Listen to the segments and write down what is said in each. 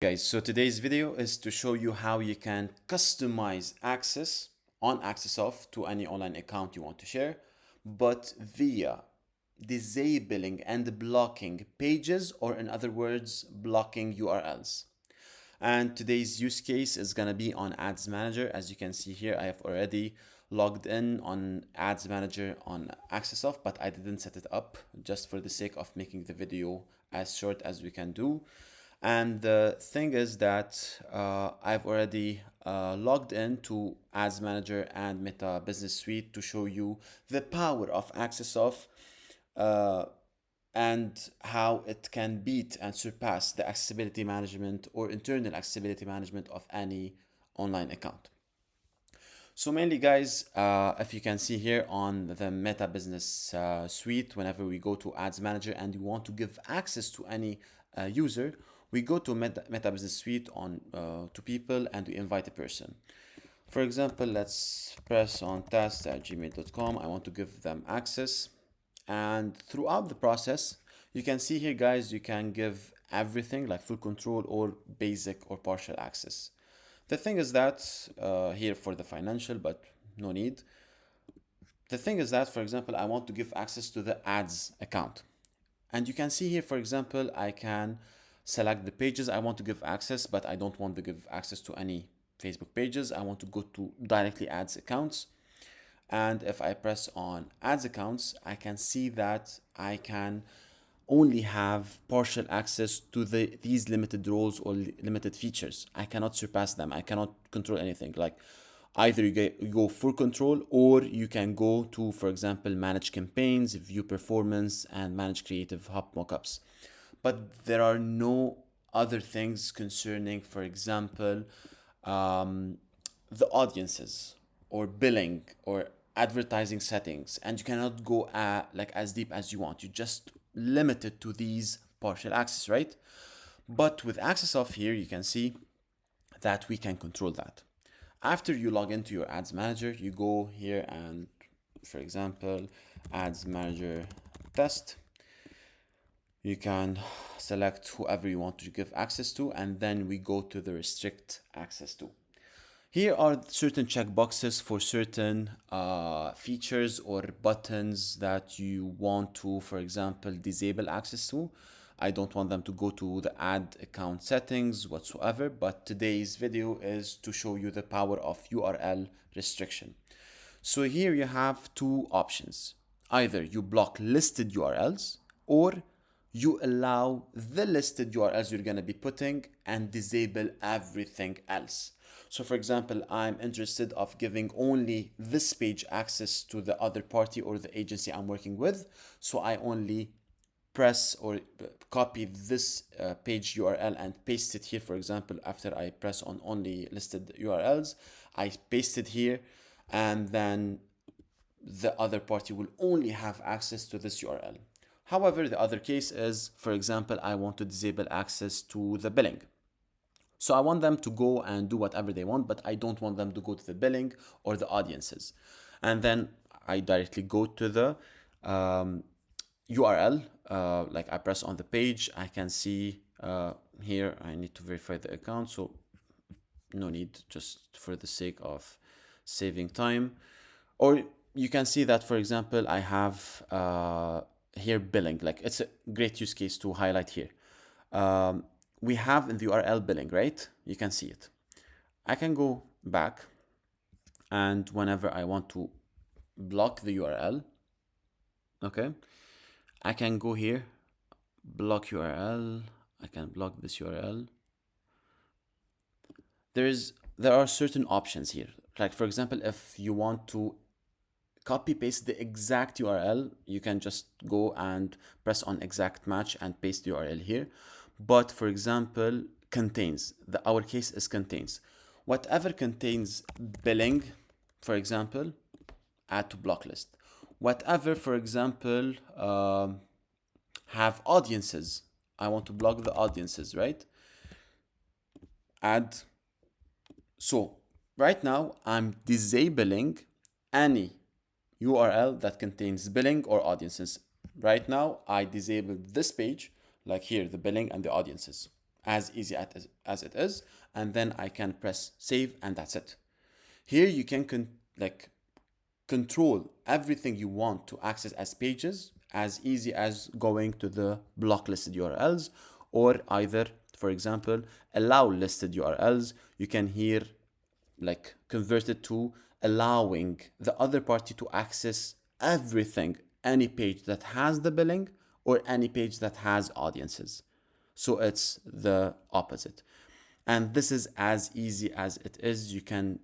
Guys, so today's video is to show you how you can customize access on AccessOff to any online account you want to share, but via disabling and blocking pages, or in other words, blocking URLs. And today's use case is gonna be on Ads Manager. As you can see here, I have already logged in on Ads Manager on AccessOff, but I didn't set it up just for the sake of making the video as short as we can do. And the thing is that I've already logged in to Ads Manager and Meta Business Suite to show you the power of AccessOff uh, and how it can beat and surpass the accessibility management or internal accessibility management of any online account. So mainly guys, if you can see here on the Meta Business Suite, whenever we go to Ads Manager and we want to give access to any user, we go to Meta Business Suite on to people and we invite a person. For example, let's press on test@gmail.com. I want to give them access. And throughout the process, you can see here, guys, you can give everything like full control or basic or partial access. The thing is that here for the financial, but no need. The thing is that, for example, I want to give access to the ads account. And you can see here, for example, I can select the pages I want to give access, but I don't want to give access to any Facebook pages. I want to go to directly ads accounts. And if I press on ads accounts, I can see that I can only have partial access to these limited roles or limited features. I cannot surpass them. I cannot control anything. Like either you go full control, or you can go to, for example, manage campaigns, view performance, and manage creative hub mockups. But there are no other things concerning, for example, the audiences or billing or advertising settings, and you cannot go like as deep as you want. You just limited to these partial access, right? But with AccessOff here, you can see that we can control that. After you log into your ads manager, you go here and, for example, ads manager test. You can select whoever you want to give access to, and then we go to the restrict access to. Here are certain checkboxes for certain features or buttons that you want to, for example, disable access to. I don't want them to go to the ad account settings whatsoever, but today's video is to show you the power of URL restriction. So here you have two options. Either you block listed URLs, or you allow the listed URLs you're going to be putting and disable everything else. So for example, I'm interested of giving only this page access to the other party or the agency I'm working with. So I only press or copy this page URL and paste it here. For example, after I press on only listed URLs, I paste it here, and then the other party will only have access to this URL. However, the other case is, for example, I want to disable access to the billing. So I want them to go and do whatever they want, but I don't want them to go to the billing or the audiences. And then I directly go to the URL. Like I press on the page, I can see here I need to verify the account. So no need, just for the sake of saving time. Or you can see that, for example, I have here billing. Like it's a great use case to highlight here. We have in the URL billing, right? You can see it. I can go back, and whenever I want to block the URL, okay, I can go here, block URL. I can block this URL. There are certain options here. Like for example, if you want to copy paste the exact URL, you can just go and press on exact match and paste the URL here. But for example, contains, our case is contains. Whatever contains billing, for example, add to block list. Whatever, for example, have audiences, I want to block the audiences, right? Add. So right now I'm disabling any URL that contains billing or audiences. Right now I disabled this page, like here, the billing and the audiences. as easy as it is, and then I can press save, and that's it. Here you can control everything you want to access as pages, as easy as going to the block listed URLs, or either, for example, allow listed URLs. You can here convert it to allowing the other party to access everything, any page that has the billing or any page that has audiences. So it's the opposite. And this is as easy as it is. You can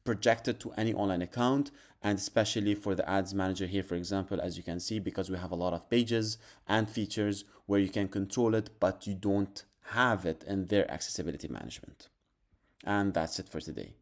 project it to any online account, and especially for the ads manager here, for example, as you can see, because we have a lot of pages and features where you can control it, but you don't have it in their accessibility management. And that's it for today.